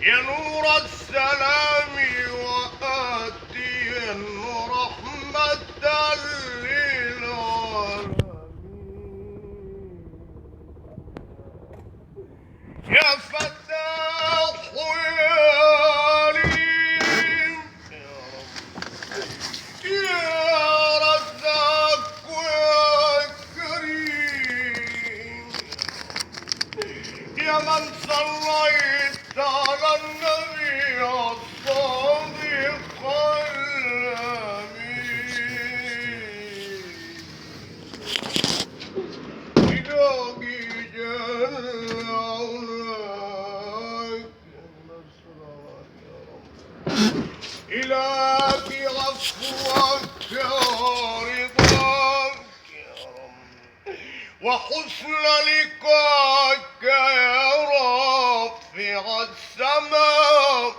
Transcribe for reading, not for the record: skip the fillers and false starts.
يا نور السلام وآتيا رحمة للعالمين يا فتاح يا عليم يا رزاق يا كريم يا من صليت على النبي الصادق الأمين إلهي جل علاك إلهي عفوك ورضاك وحسن لقاك يا رافع السماء